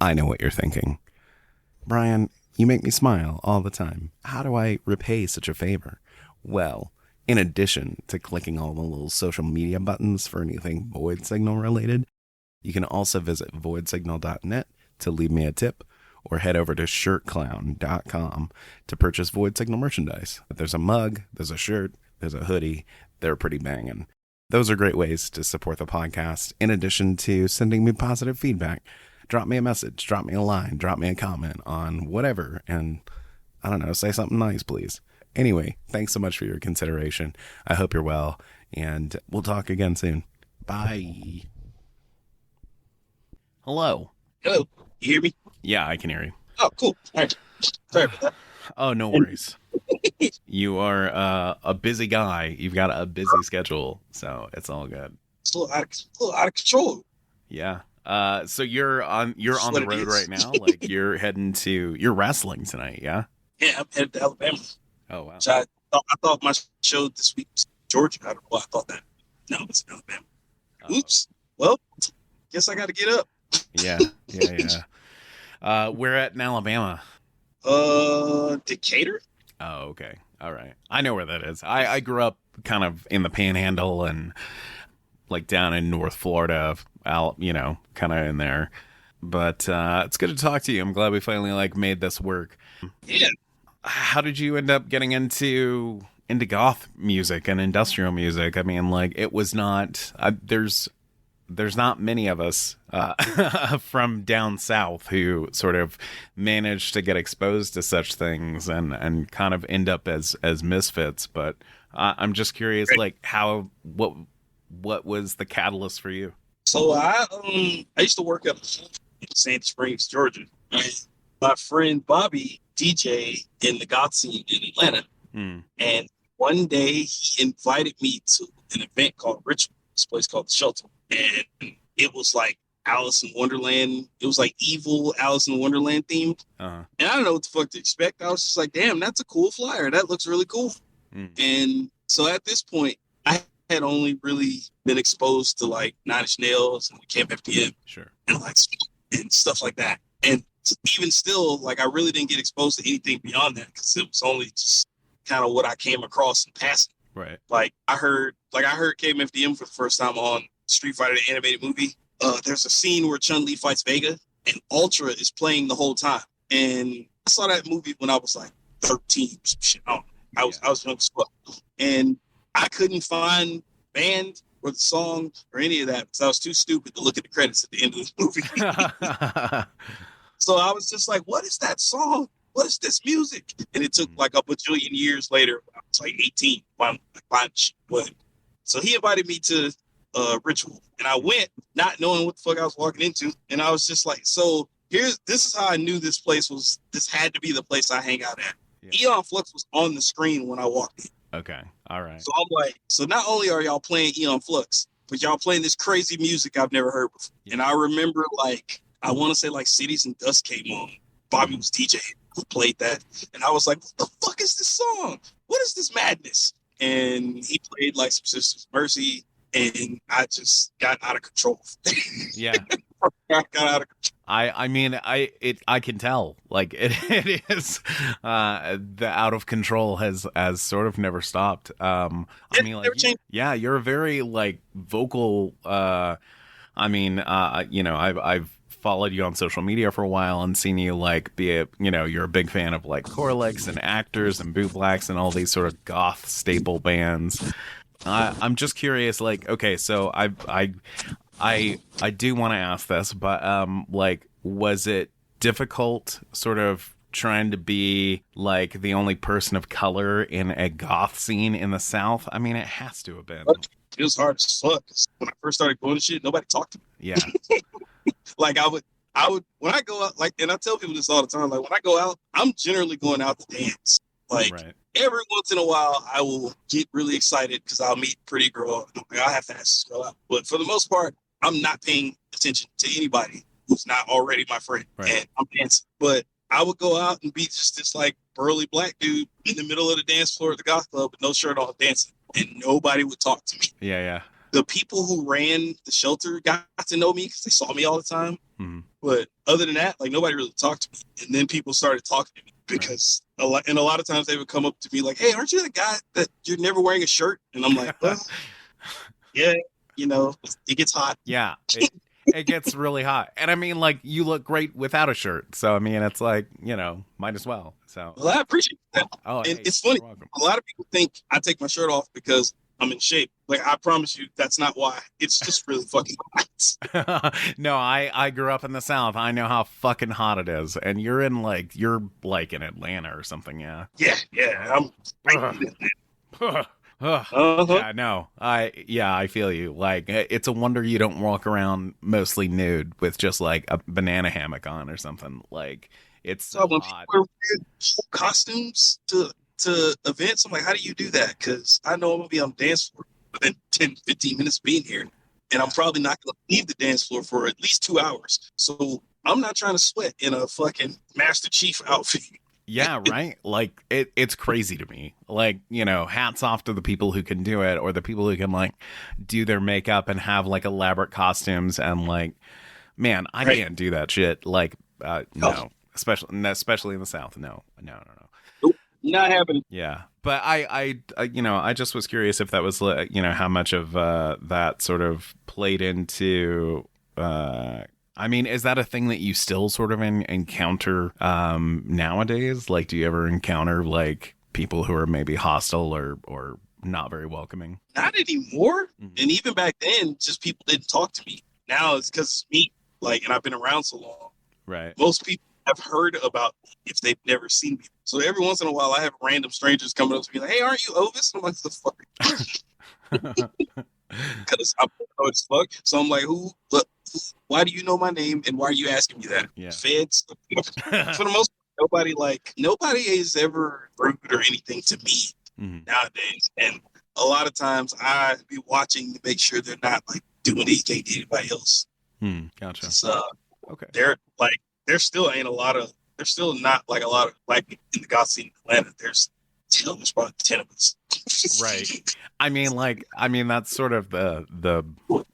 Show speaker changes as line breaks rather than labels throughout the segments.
I know what you're thinking. Brian, you make me smile all the time. How do I repay such a favor? Well, in addition to clicking all the little social media buttons for anything Void Signal related, you can also visit voidsignal.net to leave me a tip, or head over to shirtclown.com to purchase Void Signal merchandise. There's a mug, there's a shirt, there's a hoodie. They're pretty banging. Those are great ways to support the podcast, in addition to sending me positive feedback. Drop me a message, drop me a line, drop me a comment on whatever, and I don't know, say something nice, please. Anyway, thanks so much for your consideration. I hope you're well, and we'll talk again soon. Bye. Hello.
Hello. You hear me?
Yeah, I can hear you.
Oh, cool. All right. Sorry about that.
Oh, no worries. You are a busy guy. You've got a busy schedule, so it's all good.
It's a little out of control.
Yeah. So you're on the road right now. Like you're wrestling tonight, yeah?
Yeah, I'm headed to Alabama.
Oh wow.
So I thought my show this week was Georgia. I don't know why I thought that. No, it's in Alabama. Oops. Well, guess I got to get up.
Yeah. We're at in Alabama.
Decatur.
Oh, okay. All right. I know where that is. I grew up kind of in the Panhandle and like down in North Florida, out, kind of in there. But it's good to talk to you. I'm glad we finally made this work.
Yeah.
How did you end up getting into goth music and industrial music? I mean, it was not there's not many of us from down south who sort of managed to get exposed to such things and kind of end up as misfits. But I'm just curious, what was the catalyst for you?
So I used to work up in Sand Springs, Georgia. And my friend Bobby DJ in the goth scene in Atlanta. And one day he invited me to an event called Ritual, this place called The Shelter. And it was like Alice in Wonderland. It was like evil Alice in Wonderland themed. And I don't know what the fuck to expect. I was just like, damn, that's a cool flyer. That looks really cool. And so at this point, I had only really been exposed to like Nine Inch Nails and Camp FDM.
Sure.
And stuff like that. And even still, I really didn't get exposed to anything beyond that because it was only just kind of what I came across in passing.
Right.
I heard KMFDM for the first time on Street Fighter, the animated movie. There's a scene where Chun-Li fights Vega and Ultra is playing the whole time. And I saw that movie when I was like 13. Some shit. I was young as fuck. And I couldn't find band or the song or any of that because I was too stupid to look at the credits at the end of the movie. So I was just like, what is that song? What is this music? And it took like a bajillion years later. I was like 18. So he invited me to Ritual. And I went not knowing what the fuck I was walking into. And I was just like, so this is how I knew this had to be the place I hang out at. Yeah. Aeon Flux was on the screen when I walked in.
Okay. All right.
So I'm like, so not only are y'all playing Aeon Flux, but y'all playing this crazy music I've never heard before. Yeah. And I remember I want to say Cities and Dust came on. Bobby was DJing. Who played that? And I was like, what the fuck is this song? What is this madness? And he played some Sisters of Mercy, and I just got out of control.
Yeah.
I got out of control.
I can tell it is the out of control has sort of never stopped.
Never changed.
Yeah, you're a very vocal. I've followed you on social media for a while and seen you you're a big fan of Corlyx and Actors and Boot Blacks and all these sort of goth staple bands. I'm just curious, okay, so I do want to ask this, but was it difficult sort of trying to be the only person of color in a goth scene in the South? I mean, it has to have been.
It was hard as fuck. When I first started going to shit, nobody talked to me.
Yeah.
I would when I go out, and I tell people this all the time, when I go out, I'm generally going out to dance.
Right.
Every once in a while, I will get really excited because I'll meet a pretty girl. I have to ask this girl out. But for the most part, I'm not paying attention to anybody who's not already my friend. Right. And I'm dancing. But I would go out and be just this burly black dude in the middle of the dance floor at the goth club with no shirt on dancing. And nobody would talk to me.
Yeah.
the people who ran the shelter got to know me because they saw me all the time. But other than that, like nobody really talked to me. And then people started talking to me because a lot of times they would come up to me like, "Hey, aren't you the guy that you're never wearing a shirt?" And I'm like, "Well, yeah, you know, it gets hot."
Yeah. It gets really hot. And I mean, like, you look great without a shirt. So, I mean, it's like, you know, might as well. So,
well, I appreciate that.
Oh,
and
hey,
it's funny.
welcome.
A lot of people think I take my shirt off because I'm in shape. Like, I promise you, that's not why. It's just really fucking hot.
No, I grew up in the South. I know how fucking hot it is. And you're in in Atlanta or something. Yeah.
Yeah. I'm right in Atlanta.
Yeah, no, I feel you. Like, it's a wonder you don't walk around mostly nude with just like a banana hammock on or something. Like, it's so
when
hot.
people wear costumes to events, I'm like, how do you do that? Because I know I'm gonna be on the dance floor within 10, 15 minutes of being here, and I'm probably not gonna leave the dance floor for at least 2 hours. So I'm not trying to sweat in a fucking Master Chief outfit.
Yeah, right? Like, it's crazy to me. Like, you know, hats off to the people who can do it, or the people who can, like, do their makeup and have, like, elaborate costumes. And, like, man, I can't do that shit. Like, no. Especially in the South. No.
Nope, not happening.
Yeah. But I just was curious if that was, you know, how much of that sort of played into... I mean, is that a thing that you still sort of encounter nowadays? Like, do you ever encounter like people who are maybe hostile or not very welcoming?
Not anymore. And even back then, just people didn't talk to me. Now it's because it's me. Like, and I've been around so long.
Right.
Most people have heard about me if they've never seen me. So every once in a while, I have random strangers coming up to me like, "Hey, aren't you Ovis?" And I'm like, "The fuck." Because I'm paranoid as fuck. So I'm like, why do you know my name and why are you asking me that?
Yeah.
Feds. For the most part, nobody is ever rude or anything to me nowadays. And a lot of times I be watching to make sure they're not like doing anything to anybody else.
Gotcha.
So
okay.
There's still not like a lot of black people in the goth scene in Atlanta. There's probably 10 of us.
Right. I mean, that's sort of the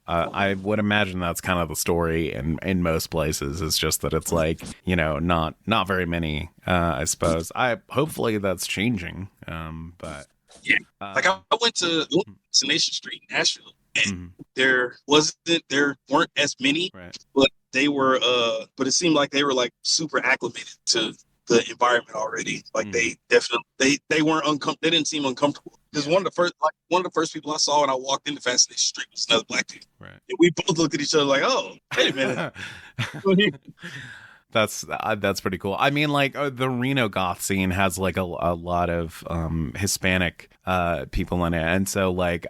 I would imagine that's kind of the story in most places. It's just that it's like, you know, not very many, I suppose. Hopefully that's changing. But
yeah, like I went to Nation Street in Nashville, and there weren't as many,
right.
but they were, but it seemed like they were like super acclimated to the environment already. Like they definitely they weren't uncomfortable. They didn't seem uncomfortable. Because one of the first people I saw when I walked into Fascination Street was another black dude.
Right.
And we both looked at each other like, "Oh, wait a minute."
That's pretty cool. I mean, like the Reno goth scene has like a lot of Hispanic people in it, and so like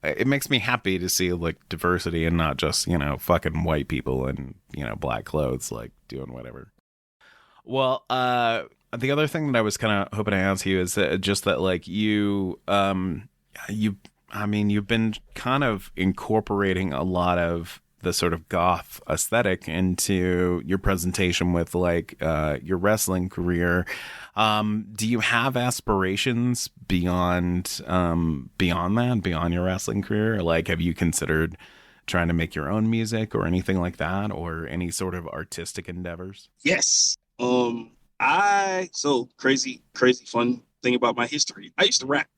it makes me happy to see like diversity and not just, you know, fucking white people in, you know, black clothes like doing whatever. Well, the other thing that I was kind of hoping to ask you is just that, like, you've been kind of incorporating a lot of the sort of goth aesthetic into your presentation with, like, your wrestling career. Do you have aspirations beyond that, beyond your wrestling career? Like, have you considered trying to make your own music or anything like that, or any sort of artistic endeavors?
Yes. Crazy fun thing about my history. I used to rap.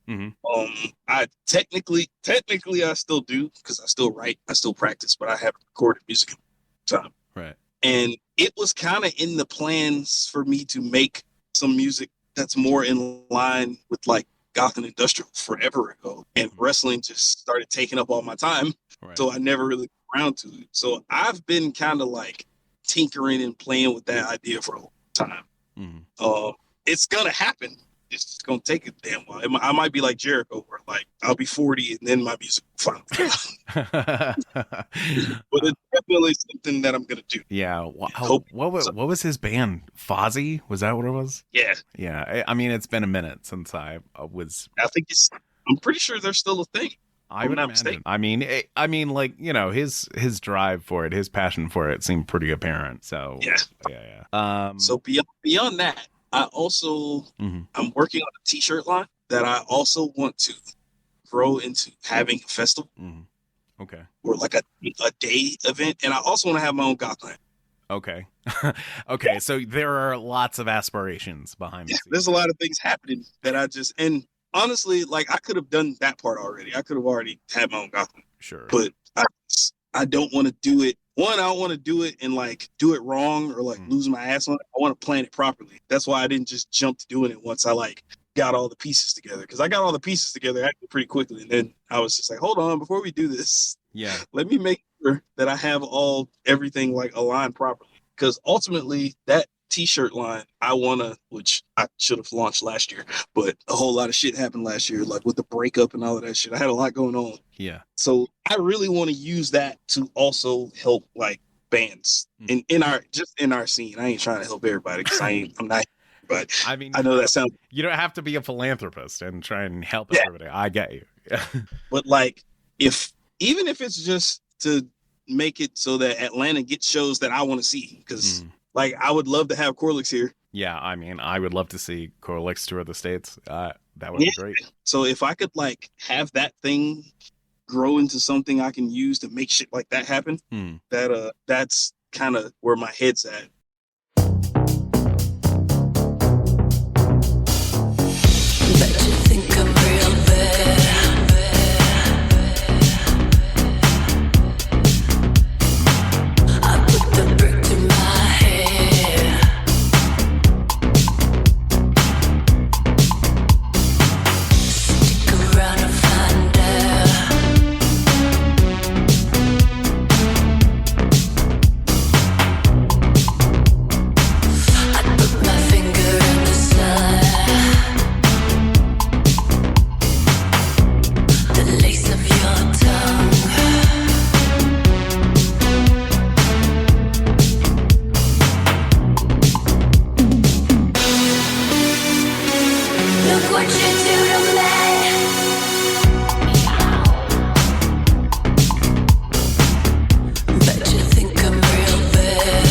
I technically I still do because I still write, I still practice, but I haven't recorded music in a long time.
Right.
And it was kind of in the plans for me to make some music that's more in line with like goth and industrial forever ago. And wrestling just started taking up all my time. Right. So I never really got around to it. So I've been kind of like tinkering and playing with that idea for a long time. It's gonna happen. It's just gonna take a damn while. I might be like Jericho, where like I'll be 40 and then my music will finally. But it's definitely something that I'm gonna do.
Yeah. What was his band? Fozzy? Was that what it was?
Yeah.
Yeah. I mean, it's been a minute since I was.
I'm pretty sure they're still a thing.
I would imagine. I mean, like, you know, his drive for it, his passion for it seemed pretty apparent. So yeah.
So beyond that, I also I'm working on a t-shirt line that I also want to grow into having a festival.
Okay.
or like a day event. And I also want to have my own goth land.
Okay. Okay. So there are lots of aspirations behind the scenes.
There's a lot of things happening that and honestly, like I could have done that part already. I could have already had my own goth land.
Sure.
But I don't want to do it. One, I don't want to do it and like do it wrong or like lose my ass on it. I want to plan it properly. That's why I didn't just jump to doing it once I like got all the pieces together. Because I got all the pieces together actually pretty quickly. And then I was just like, hold on, before we do this, let me make sure that I have everything like aligned properly. Because ultimately that t-shirt line which I should have launched last year, but a whole lot of shit happened last year, like with the breakup and all of that shit. I had a lot going on.
Yeah.
So I really want to use that to also help like bands in our scene. I ain't trying to help everybody because I'm not. But I mean, I know that sounds.
You don't have to be a philanthropist and try and help everybody. I get you.
But like, even if it's just to make it so that Atlanta gets shows that I want to see, because like I would love to have Corlyx here.
Yeah, I mean, I would love to see Corlyx tour the States. That would be great.
So if I could like have that thing grow into something I can use to make shit like that happen, that's kind of where my head's at.
Bet you think I'm real bad. I put the brick to my head. Stick around and find out. I put my finger in the sun. The lace of your tongue. Look what you do to me. Bet you think I'm real bad.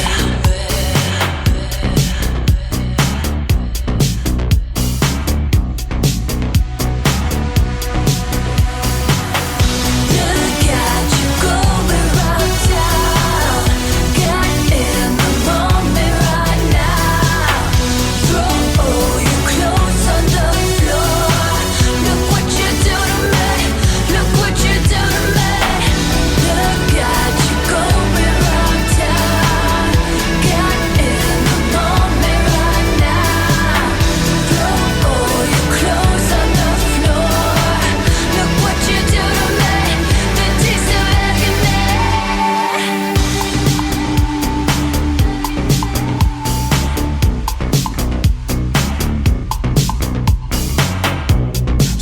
Look at you going round town. Get in the moment right now. Throw all your clothes on the floor. Look what you do to me. Look what you do to me. Look at you going round town. Get in the moment right now. Throw all your clothes on the floor. Look what you do to me. The taste of agony.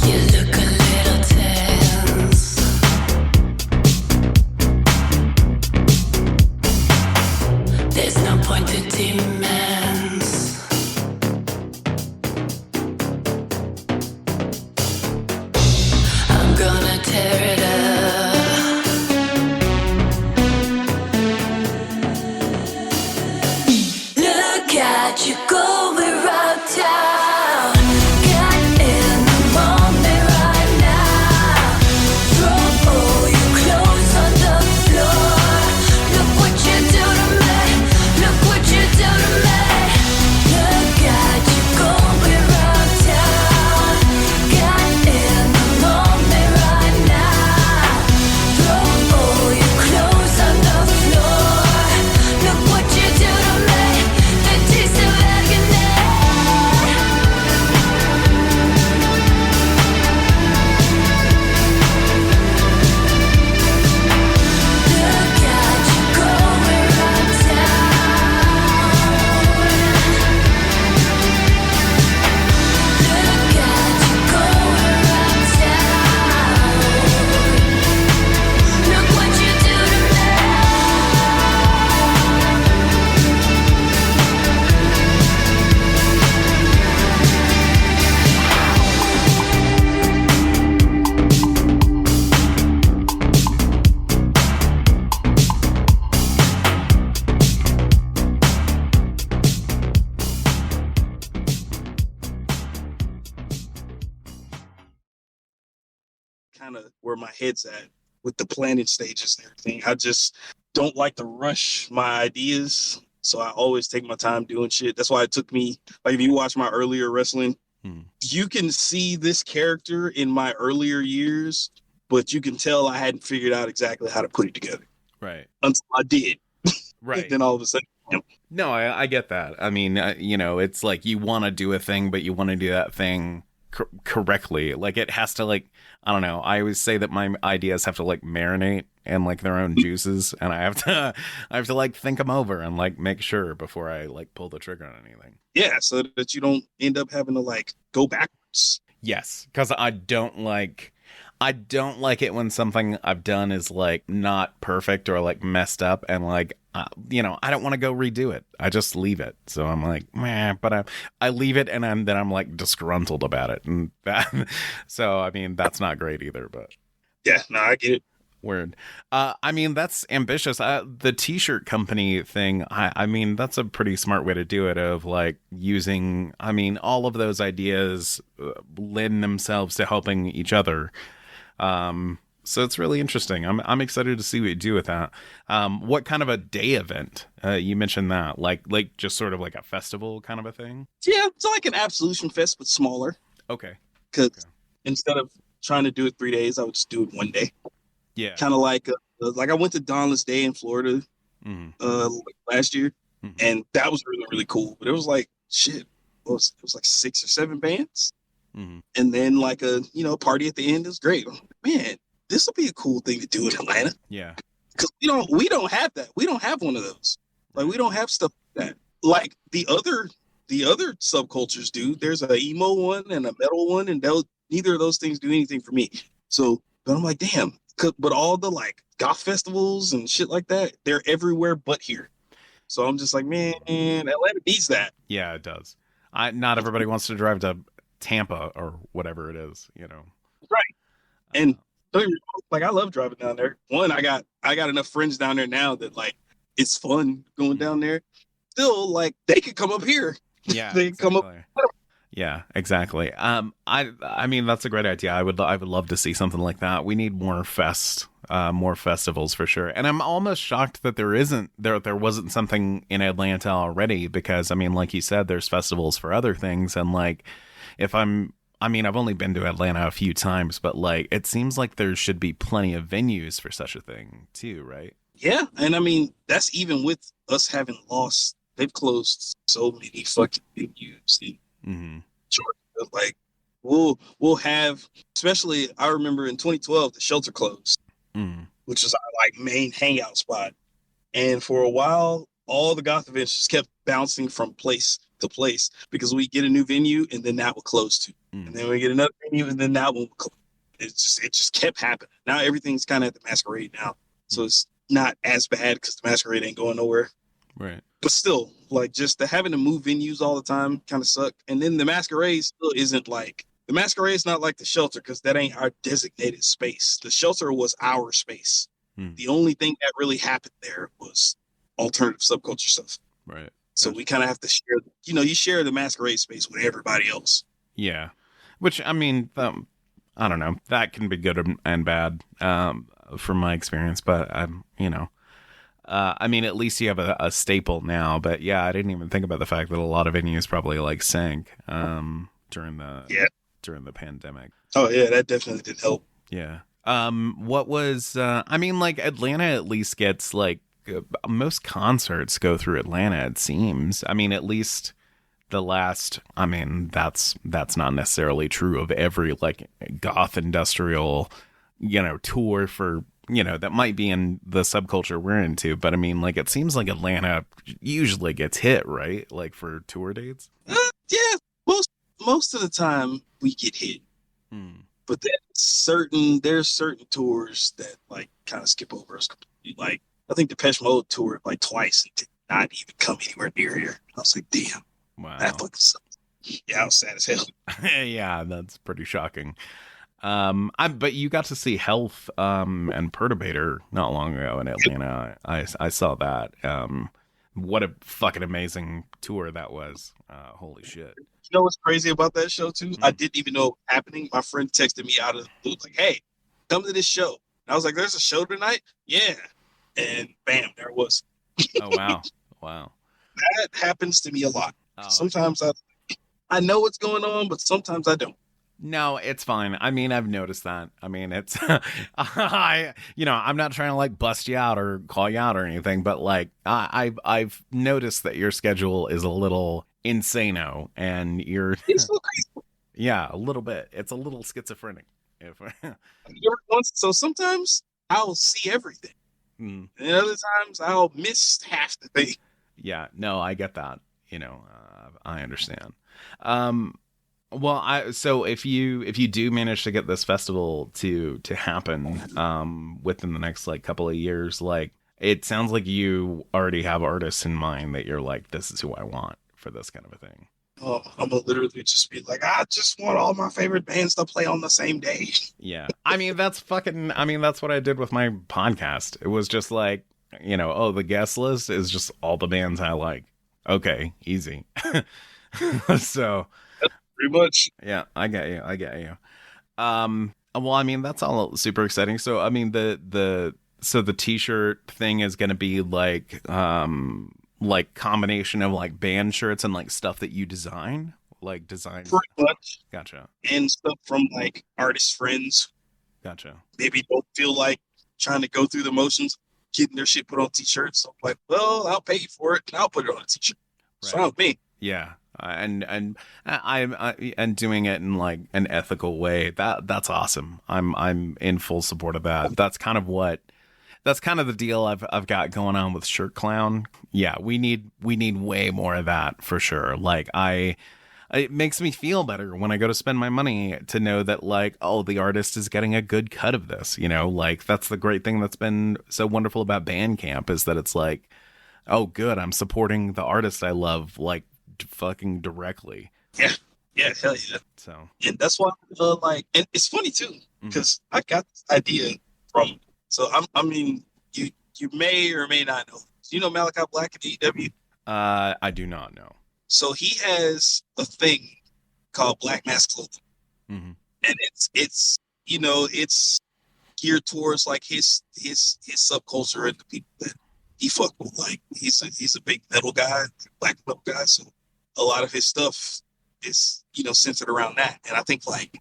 You look a little tense. There's no point to demands. I'm gonna tear it up. Look at you going round town. Get in the moment right now. Throw all your clothes on the floor. Look what you do to me. Look what you do to me. Look at you going round town. Get in the moment right now. Throw all your clothes on the floor. Look what you do to me. The taste of agony. Look at you going round town. Look at you going round town. Look what you do to me.
Kind of where my head's at. with the planning stages and everything. I just don't like to rush my ideas. So I always take my time doing shit. That's why it took me, like, if you watch my earlier wrestling, you can see this character in my earlier years, but you can tell I hadn't figured out exactly how to put it together.
Right.
Until I did.
Right.
Then all of a sudden,
No, I get that. I mean, you know, it's like you want to do a thing, but you want to do that thing correctly. Like, it has to, like, I don't know. I always say that my ideas have to, like, marinate in, like, their own juices, and I have to like think them over and, like, make sure before I, like, pull the trigger on anything.
Yeah, so that you don't end up having to, like, go backwards.
Yes, because I don't like it when something I've done is, like, not perfect or, like, messed up, and, like, you know, I don't want to go redo it. I just leave it. So I'm like, meh, but I leave it, and then I'm like disgruntled about it, and that. So I mean, that's not great either. But
yeah, no, I get it.
Weird. I mean, that's ambitious. The t-shirt company thing, I mean, that's a pretty smart way to do it, of like using, I mean, all of those ideas lend themselves to helping each other. So it's really interesting. I'm excited to see what you do with that. What kind of a day event? You mentioned that, like just sort of like a festival kind of a thing.
Yeah, it's like an Absolution Fest, but smaller.
Okay.
Because instead of trying to do it 3 days, I would just do it one day.
Yeah.
Kind of like I went to Dawnless Day in Florida last year, and that was really, really cool. But it was like, shit, it was like 6 or 7 bands. And then like a, you know, party at the end. It was great. Man, this will be a cool thing to do in Atlanta.
Yeah.
Because we don't have that. We don't have one of those. Like, we don't have stuff like that. Like the other subcultures do. There's an emo one and a metal one, and neither of those things do anything for me. So, but I'm like, damn. But all the like goth festivals and shit like that, they're everywhere but here. So I'm just like, man, Atlanta needs that.
Yeah, it does. Not everybody wants to drive to Tampa or whatever it is, you know.
Right. And don't get me wrong, like, I love driving down there. One, I got enough friends down there now that like it's fun going down there. Still, like, they could come up here.
Yeah,
they could come up.
Yeah, exactly. I mean, that's a great idea. I would love to see something like that. We need more festivals for sure. And I'm almost shocked that there wasn't something in Atlanta already, because I mean, like you said, there's festivals for other things, and like I've only been to Atlanta a few times, but like it seems like there should be plenty of venues for such a thing too, right?
Yeah, and I mean, that's even with us having lost. They've closed so many fucking venues. Georgia, like we'll have, especially I remember in 2012 the Shelter closed, which is our like main hangout spot, and for a while all the goth events just kept bouncing from place to place because we get a new venue and then that would close too, and then we get another venue and then that one would close. It just kept happening. Now everything's kind of at the Masquerade now, so it's not as bad because the Masquerade ain't going nowhere.
Right.
But still, like, just having to move venues all the time kind of suck. And then the Masquerade still isn't like, the Masquerade's not like the Shelter, because that ain't our designated space. The Shelter was our space. The only thing that really happened there was alternative subculture stuff.
Right.
So we kind of have to share, you share the Masquerade space with everybody else.
Yeah. Which, I mean, I don't know. That can be good and bad from my experience, but, I mean, at least you have a staple now. But yeah, I didn't even think about the fact that a lot of venues probably like sank during the pandemic.
Oh yeah, that definitely did help.
Yeah. What was I mean, like Atlanta at least gets like most concerts go through Atlanta, it seems. I mean, at least the last. I mean, that's not necessarily true of every like goth industrial, tour for. That might be in the subculture we're into, but I mean, like, it seems like Atlanta usually gets hit, right? Like for tour dates.
Yeah, most of the time we get hit, but there's certain tours that like kind of skip over us completely. Like I think Depeche Mode toured like twice and did not even come anywhere near here. I was like, damn,
wow,
that fucking sucks. Yeah, I was sad as hell.
Yeah, that's pretty shocking. But you got to see Health and Perturbator not long ago in Atlanta. I saw that. What a fucking amazing tour that was. Holy shit.
You know what's crazy about that show too? I didn't even know it was happening. My friend texted me out of the blue, like, hey, come to this show. I was like, there's a show tonight? Yeah. And bam, there it was.
Oh, wow. Wow.
That happens to me a lot.
Oh.
Sometimes I know what's going on, but sometimes I don't.
No, it's fine. I mean, I've noticed that. I mean, it's, I'm not trying to like bust you out or call you out or anything, but like, I've noticed that your schedule is a little insano and you're,
It's so crazy.
yeah, a little bit. It's a little schizophrenic.
So sometimes I'll see everything. And other times I'll miss half the thing.
Yeah, no, I get that. I understand. Well, so if you do manage to get this festival to happen within the next like couple of years, like it sounds like you already have artists in mind that you're like, this is who I want for this kind of a thing.
Oh, I'm gonna literally just be like, I just want all my favorite bands to play on the same day.
Yeah, that's what I did with my podcast. It was just like, the guest list is just all the bands I like. Okay, easy. So.
Pretty much.
Yeah, I get you. Well, I mean, that's all super exciting. So, I mean, the t-shirt thing is going to be like combination of like band shirts and like stuff that you design,
Pretty much.
Gotcha.
And stuff from like artist friends.
Gotcha.
Maybe don't feel like trying to go through the motions, getting their shit put on t-shirts. So I'm like, well, I'll pay you for it and I'll put it on a t-shirt. It's fine with me.
Yeah. And I'm doing it in like an ethical way. That's awesome. I'm in full support of that. That's kind of the deal I've got going on with Shirt Clown. Yeah, we need way more of that for sure. Like it makes me feel better when I go to spend my money to know that like, oh, the artist is getting a good cut of this, like that's the great thing that's been so wonderful about Bandcamp is that it's like, oh good, I'm supporting the artist I love like fucking directly.
Yeah, hell yeah.
So,
and that's why and it's funny too because I got this idea from. So I mean, you may or may not know. Do you know Malachi Black at AEW?
I do not know.
So he has a thing called Black Mask Clothing, and it's it's geared towards like his subculture and the people that he fuck with. Like he's a big metal guy, black metal guy. So a lot of his stuff is centered around that, and I think like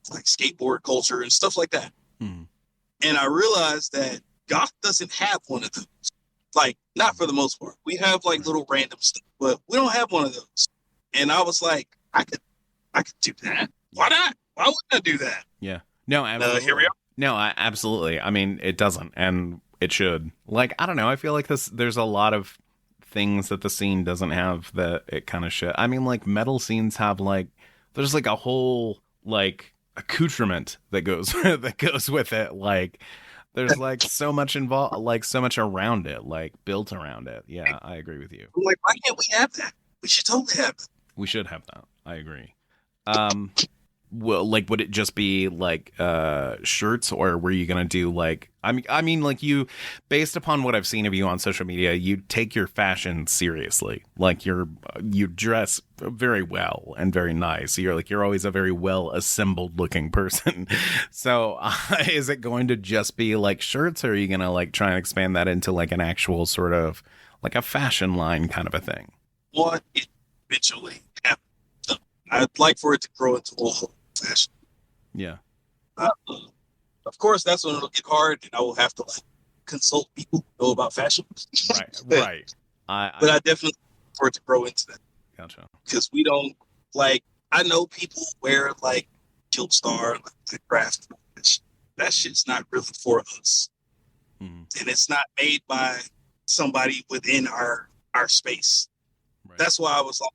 skateboard culture and stuff like that. And I realized that goth doesn't have one of those. Like not for the most part. We have like little random stuff, but we don't have one of those. And I was like, I could do that. Why not? Why wouldn't I do that?
Yeah. No, absolutely.
Here we are.
No, absolutely. I mean, it doesn't, and it should. Like, I don't know. I feel like there's a lot of things that the scene doesn't have that it kind of should. I mean, like metal scenes have like, there's like a whole like accoutrement that goes with it. Like there's like so much involved, like so much around it, like built around it. Yeah, I agree with you.
I'm like, why can't we have that? We should totally have that.
We should have that. I agree. Well, like, would it just be like shirts, or were you gonna do like? I mean, like you, based upon what I've seen of you on social media, you take your fashion seriously. Like you dress very well and very nice. You're always a very well assembled looking person. So, is it going to just be like shirts, or are you gonna like try and expand that into like an actual sort of like a fashion line kind of a thing?
Well, it eventually happens. I'd like for it to grow into a whole fashion.
Yeah.
Of course, that's when it'll get hard, and I will have to like consult people who know about fashion.
Right.
But I definitely look for it to grow into that.
Gotcha.
Because we don't like. I know people wear like Kilt Star, like the craft. That shit's not really for us, and it's not made by somebody within our space. Right. That's why I was like,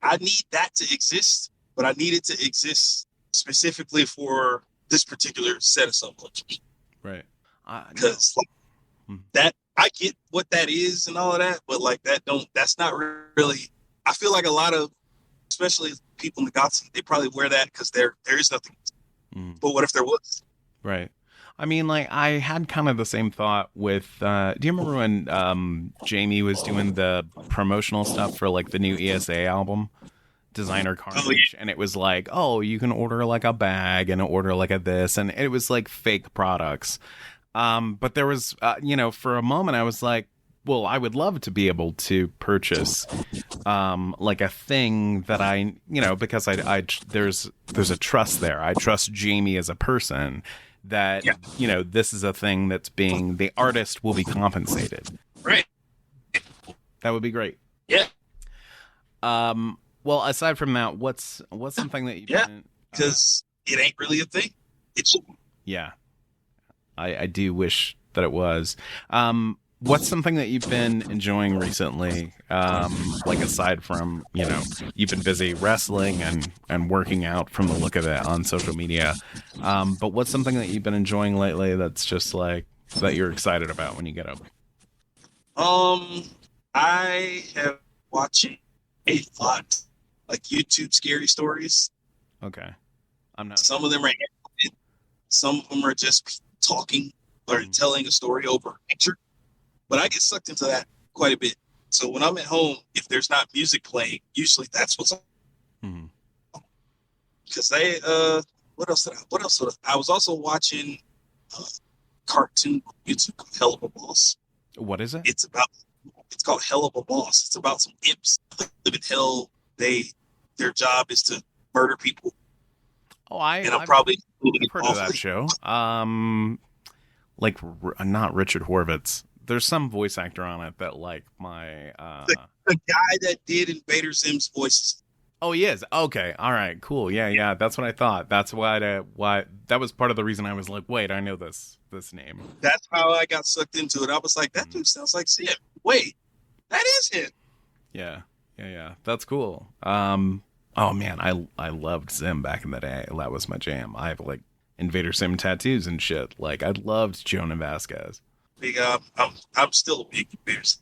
I need that to exist, but I need it to exist specifically for this particular set of subcultures.
Right.
Because that I get what that is and all of that, but like that's not really. I feel like a lot of, especially people in the goth scene, they probably wear that because there is nothing. But what if there was?
Right. I mean, like, I had kind of the same thought with, do you remember when Jamie was doing the promotional stuff for, like, the new ESA album? Designer Carnage, and it was like, oh, you can order like a bag and order like a this, and it was like fake products. But there was, for a moment I was like, well, I would love to be able to purchase, like a thing that I, because I there's a trust there. I trust Jamie as a person that, this is a thing that's the artist will be compensated.
Right.
That would be great.
Yeah.
Well, aside from that, what's something that you've been...
because it ain't really a thing. It's...
Yeah. I do wish that it was. What's something that you've been enjoying recently? Like aside from, you've been busy wrestling and working out from the look of it on social media. But what's something that you've been enjoying lately that's just like, that you're excited about when you get up?
I have watching a lot, like YouTube scary stories.
Okay. I'm not.
Some of them are animated. Some of them are just talking or telling a story over a picture. But I get sucked into that quite a bit. So when I'm at home, if there's not music playing, usually that's what's on. Because what else? I was also watching cartoon on YouTube called Hell of a Boss.
What is it?
It's called Hell of a Boss. It's about some imps that live in hell. Their job is to murder people.
Oh,
I've heard
of that show. Like not Richard Horvitz. There's some voice actor on it that like my
the guy that did Invader Zim's voices.
Oh, he is. Okay. All right. Cool. Yeah. That's what I thought. That's why that was part of the reason I was like, wait, I know this name.
That's how I got sucked into it. I was like, that dude sounds like Zim. Wait, that is him.
Yeah. That's cool. Oh man, I loved Zim back in the day. That was my jam. I have like Invader Zim tattoos and shit. Like I loved Jonah Vasquez.
Big, I'm still a big Invader Zim.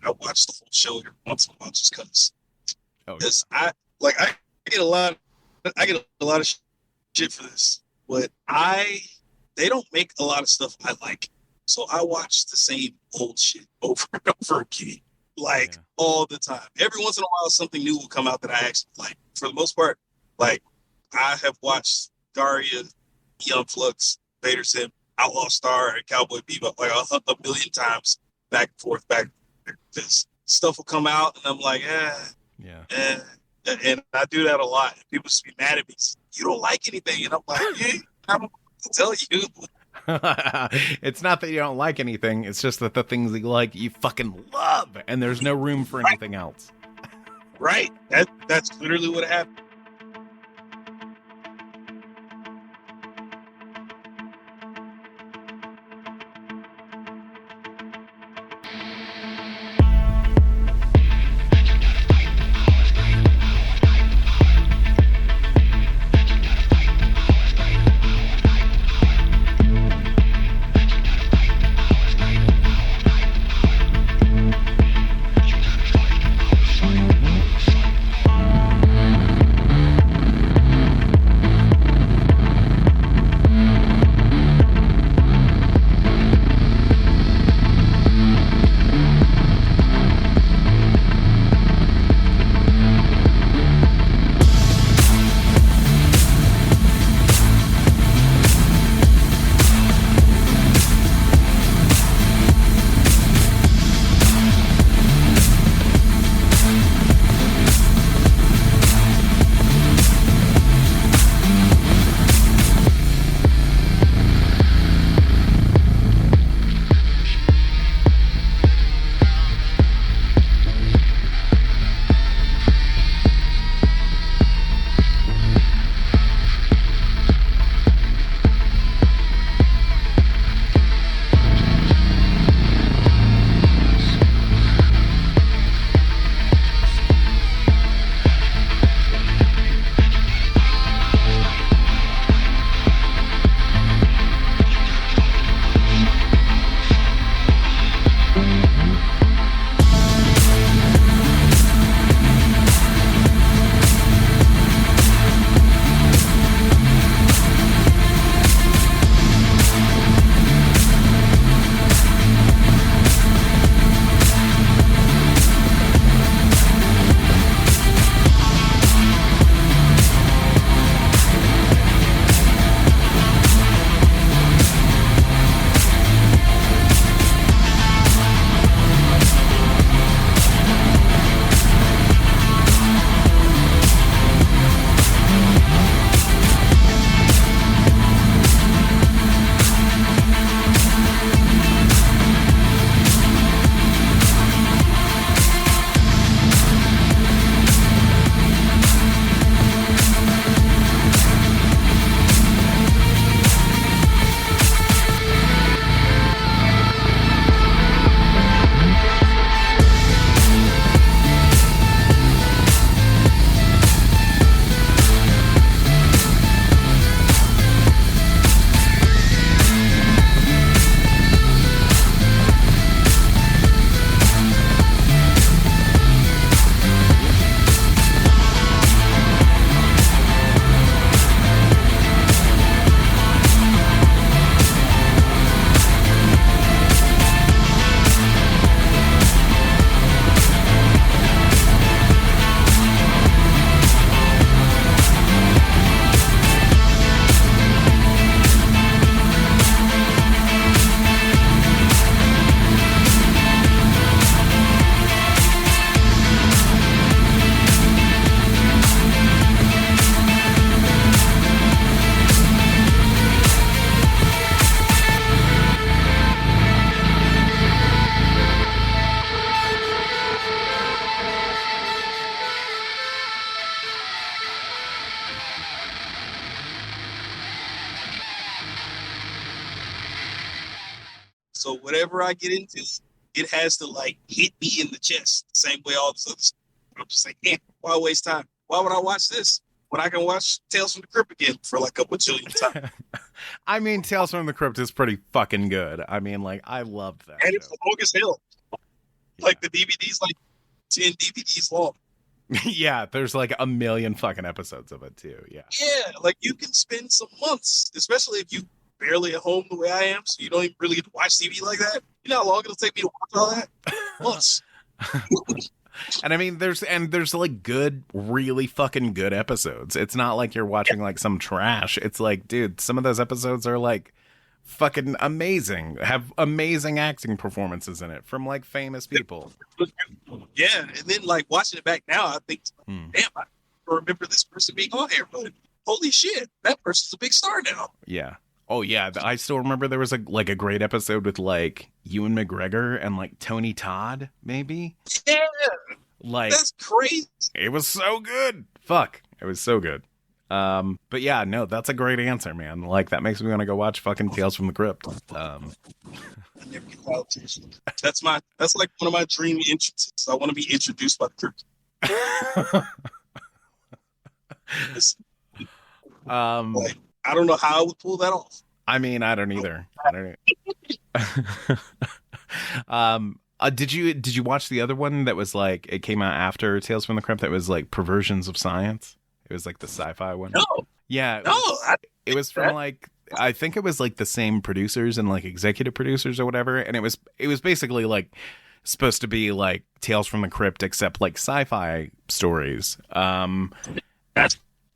I watch the whole show every once in a while just because.
Oh,
yeah. I get a lot of shit for this, but they don't make a lot of stuff I like, so I watch the same old shit over and over again, all the time. Every once in a while, something new will come out that I actually like. For the most part, like I have watched Daria, Young Flux, Vader Zim, Outlaw Star, and Cowboy Bebop like a million times, back and forth. This stuff will come out, and I'm like, and I do that a lot. People just be mad at me. You don't like anything, and I'm like, I don't know what to tell you.
It's not that you don't like anything. It's just that the things that you like, you fucking love, and there's no room for anything else.
Right. That's literally what happened. So whatever I get into, it has to like hit me in the chest the same way all this other stuff. I'm just like, why waste time? Why would I watch this when I can watch Tales from the Crypt again for like a bajillion times?
I mean, Tales from the Crypt is pretty fucking good. I mean, like, I loved that.
And
show.
it's long as hell. Like the DVD's like 10 DVDs long.
Yeah, there's like a million fucking episodes of it too. Yeah.
Yeah, like you can spend some months, especially if you barely at home the way I am, so you don't even really get to watch TV like that. You know how long it'll take me to watch all that? Months.
And I mean, there's like good, really fucking good episodes. It's not like you're watching like some trash. It's like, dude, some of those episodes are like fucking amazing. Have amazing acting performances in it from like famous people.
Yeah, and then like watching it back now, I think, damn, I remember this person being on here, but holy shit, that person's a big star now.
Yeah. Oh yeah, I still remember there was a great episode with like Ewan McGregor and like Tony Todd, maybe.
Yeah,
like
that's crazy.
It was so good. Fuck, it was so good. But yeah, no, that's a great answer, man. Like that makes me want to go watch fucking Tales from the Crypt.
I never get politics. That's like one of my dream entrances. I want to be introduced by the crypt. Like, I don't know how I would pull that off.
I mean, I don't either. Did you watch the other one that was like it came out after Tales from the Crypt that was like Perversions of Science? It was like the sci-fi one.
No.
Yeah. It was from
that.
like I think it was like the same producers and like executive producers or whatever, and it was basically like supposed to be like Tales from the Crypt except like sci-fi stories.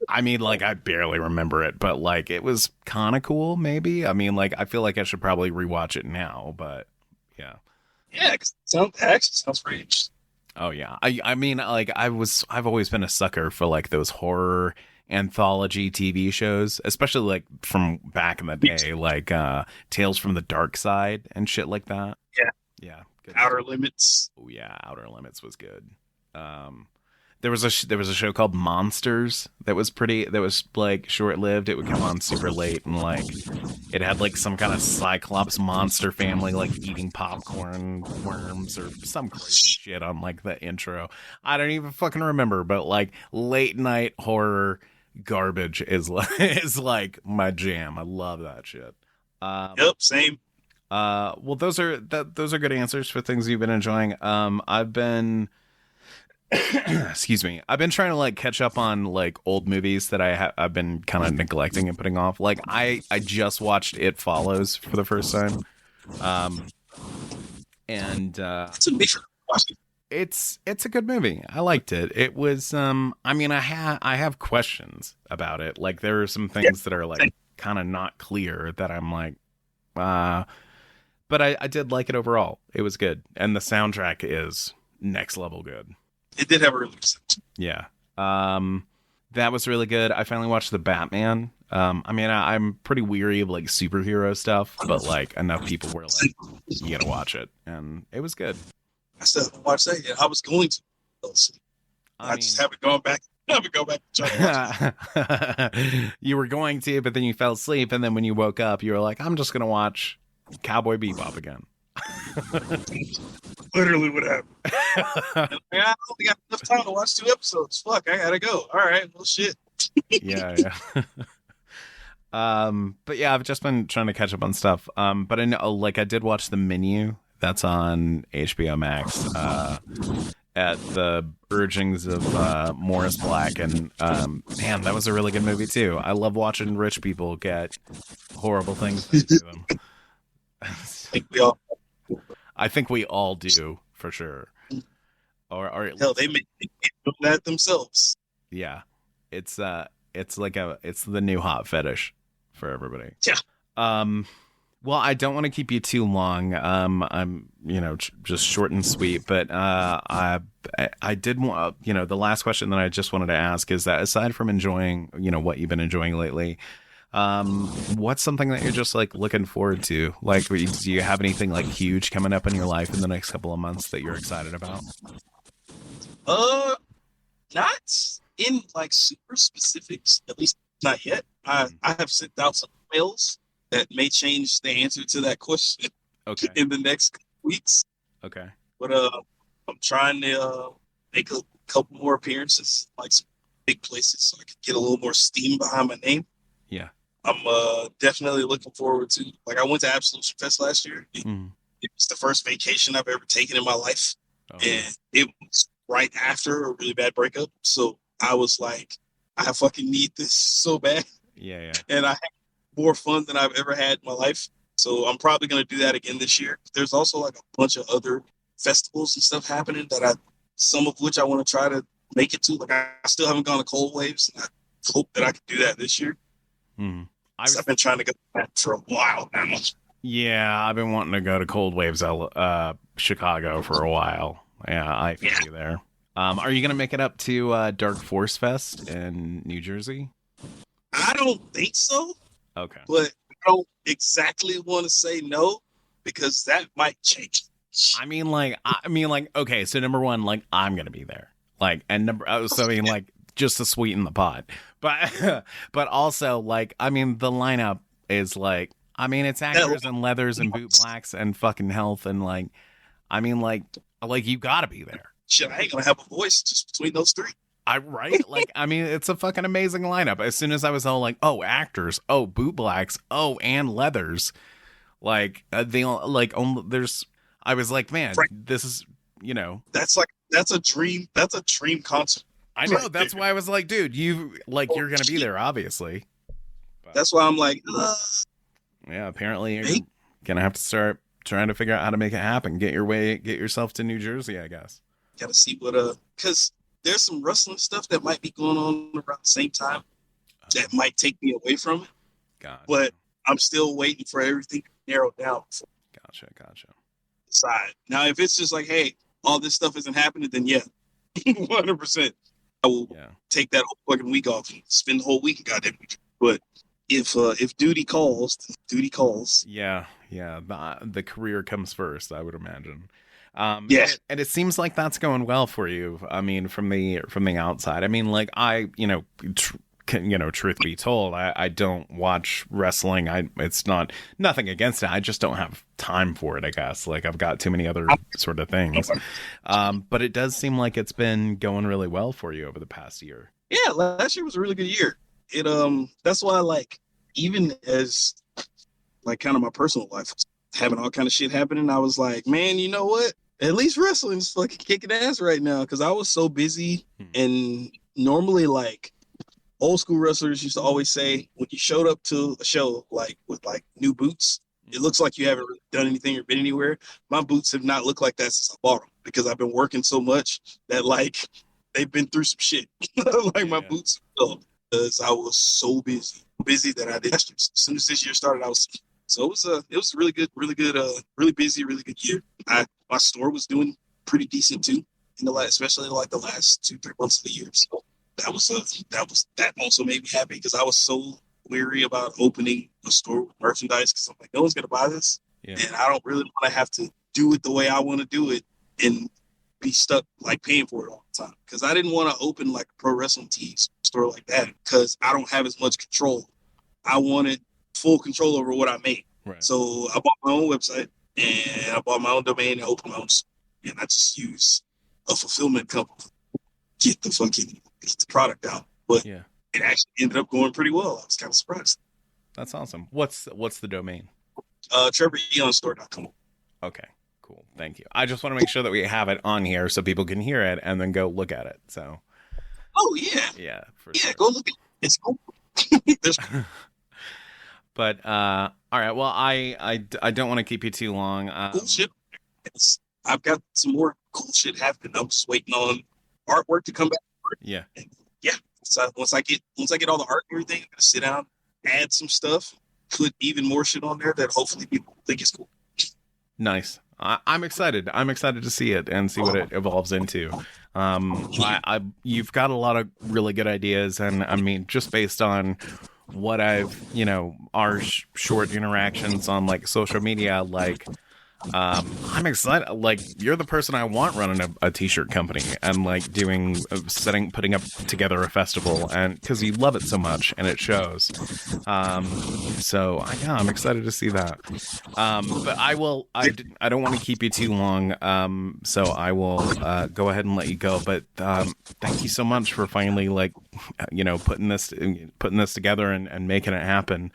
I mean, like, I barely remember it, but, like, it was kind of cool, maybe. I mean, like, I feel like I should probably rewatch it now, but, yeah.
Yeah, because it actually sounds pretty interesting.
Oh, yeah. I mean, like, I've always been a sucker for, like, those horror anthology TV shows, especially, like, from back in the day, like, Tales from the Dark Side and shit like that.
Yeah.
Yeah. Good.
Outer Limits.
Oh, yeah. Outer Limits was good. There was a show called Monsters that was like short lived. It would come on super late and like it had like some kind of Cyclops monster family like eating popcorn worms or some crazy shit on like the intro. I don't even fucking remember, but like late night horror garbage is like my jam. I love that shit.
Yep, same.
Well, those are good answers for things you've been enjoying. I've been. Excuse me. I've been trying to like catch up on like old movies that I've been kind of neglecting and putting off. Like I just watched It Follows for the first time, and it's a good movie. I liked it. It was I mean I have questions about it. Like there are some things that are like kind of not clear that I'm like, but I did like it overall. It was good, and the soundtrack is next level good.
It did have a release.
Yeah. That was really good. I finally watched The Batman. I mean, I'm pretty weary of like superhero stuff, but like enough people were like, you gotta watch it. And it was good.
I still haven't watched that yet. I was going to. I just haven't gone back. To try to watch it.
You were going to, but then you fell asleep. And then when you woke up, you were like, I'm just going to watch Cowboy Bebop again.
Literally what happened. I only got enough time to watch 2 episodes. Fuck, I gotta go. All right, well, shit.
Yeah. But yeah, I've just been trying to catch up on stuff. But I know, like, I did watch The Menu. That's on HBO Max. At the urgings of Morris Black, and man, that was a really good movie too. I love watching rich people get horrible things done to them. I think we all do, for sure. Or
hell, they make that themselves.
Yeah, it's the new hot fetish for everybody.
Yeah.
Well, I don't want to keep you too long. I'm just short and sweet, but I did want the last question that I just wanted to ask is that aside from enjoying what you've been enjoying lately. What's something that you're just like looking forward to? Like, do you have anything like huge coming up in your life in the next couple of months that you're excited about?
Not in like super specifics, at least not yet. I have sent out some emails that may change the answer to that question.
Okay.
in the next weeks.
Okay.
But I'm trying to make a couple more appearances, like some big places, so I can get a little more steam behind my name.
Yeah.
I'm definitely looking forward to. Like, I went to Absolution Fest last year. It was the first vacation I've ever taken in my life, and it was right after a really bad breakup. So I was like, I fucking need this so bad.
Yeah.
And I had more fun than I've ever had in my life. So I'm probably going to do that again this year. There's also like a bunch of other festivals and stuff happening some of which I want to try to make it to. Like, I still haven't gone to Cold Waves, and I hope that I can do that this year. I've been trying to go to that for a while now.
Yeah, I've been wanting to go to Cold Waves, Chicago for a while. Yeah, I feel you there. Are you going to make it up to Dark Force Fest in New Jersey?
I don't think so.
Okay.
But I don't exactly want to say no, because that might change.
I mean, okay, so number one, like, I'm going to be there. Like, and just to sweeten the pot. But also, like, I mean, the lineup is like, I mean, it's actors and leathers and boot blacks and fucking health and like, I mean, like you gotta be there.
Shit, I ain't gonna have a voice just between those three.
Right? Like, I mean, it's a fucking amazing lineup. As soon as I was all like, oh, actors, oh, boot blacks, oh, and leathers, like I was like, man, this is,
that's a dream concert.
I know. Right, that's why I was like, dude, you're gonna be there, obviously.
But that's why I'm like,
yeah, apparently you're gonna have to start trying to figure out how to make it happen. Get yourself to New Jersey, I guess.
Gotta see what because there's some wrestling stuff that might be going on around the same time that might take me away from it.
Gotcha.
But I'm still waiting for everything to narrow down.
Gotcha.
Decide. Now, if it's just like, hey, all this stuff isn't happening, then yeah, 100%. I will take that whole fucking week off and spend the whole week in goddamn week. But if duty calls, duty calls.
Yeah. The career comes first, I would imagine. And it seems like that's going well for you. I mean, from the outside. I mean, like, truth be told, I don't watch wrestling. It's nothing against it. I just don't have time for it, I guess. Like, I've got too many other sort of things. But it does seem like it's been going really well for you over the past year.
Yeah, last year was a really good year. It that's why, like, even as like kind of my personal life having all kind of shit happening, I was like, man, you know what? At least wrestling's fucking kicking ass right now, because I was so busy. And normally, like, old school wrestlers used to always say, when you showed up to a show like with like new boots, it looks like you haven't really done anything or been anywhere. My boots have not looked like that since I bought them, because I've been working so much that, like, they've been through some shit. My boots, because I was so busy that I did. As soon as this year started, it was really good, really busy, really good year. My store was doing pretty decent too especially like the last 2-3 months of the year. So that also made me happy, because I was so weary about opening a store with merchandise, because I'm like, no one's gonna buy this, and I don't really want to have to do it the way I want to do it and be stuck like paying for it all the time. Because I didn't want to open like a pro wrestling tees store like that, because I don't have as much control. I wanted full control over what I made. Right. So I bought my own website, and I bought my own domain, and I opened my own store, and I just use a fulfillment company to get the product out. But it actually ended up going pretty well. I was kind of surprised.
That's awesome. What's the domain?
TreverAeonStore.com.
Okay, cool. Thank you. I just want to make sure that we have it on here so people can hear it and then go look at it. So.
Oh yeah.
Yeah.
Sure. Go look at it. It's cool.
But all right. Well, I don't want to keep you too long.
Cool shit. I've got some more cool shit happening. I'm just waiting on artwork to come back.
Yeah.
And so once I get all the art and everything, I'm gonna sit down, add some stuff, put even more shit on there that hopefully people think is cool.
Nice. I'm excited. I'm excited to see it and see what it evolves into. You've got a lot of really good ideas, and I mean, just based on what I've, our short interactions on like social media, like, I'm excited. Like, you're the person I want running a t-shirt company and like doing, putting up together a festival, and because you love it so much and it shows. So yeah, I'm excited to see that. But I don't want to keep you too long. So I will go ahead and let you go. But thank you so much for finally, like, putting this together and making it happen.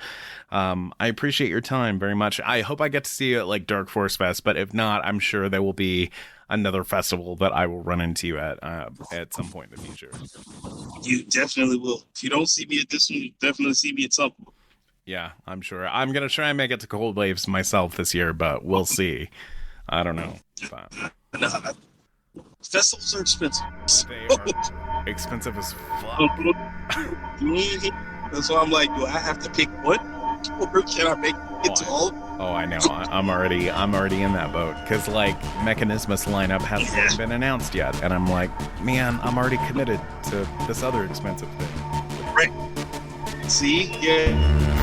I appreciate your time very much. I hope I get to see you at like Dark Force Fest, but if not, I'm sure there will be another festival that I will run into you at some point in the future.
You definitely will. If you don't see me at this one, you definitely see me at some point.
Yeah, I'm sure. I'm gonna try and make it to Cold Waves myself this year, but we'll see. I don't know. But...
No, festivals are expensive.
They are expensive as fuck.
That's why I'm like, do I have to pick one, or can I make it to all?
Oh, I know. I'm already in that boat because like Mechanismus lineup hasn't been announced yet, and I'm like, man, I'm already committed to this other expensive thing.
Right. See, yeah.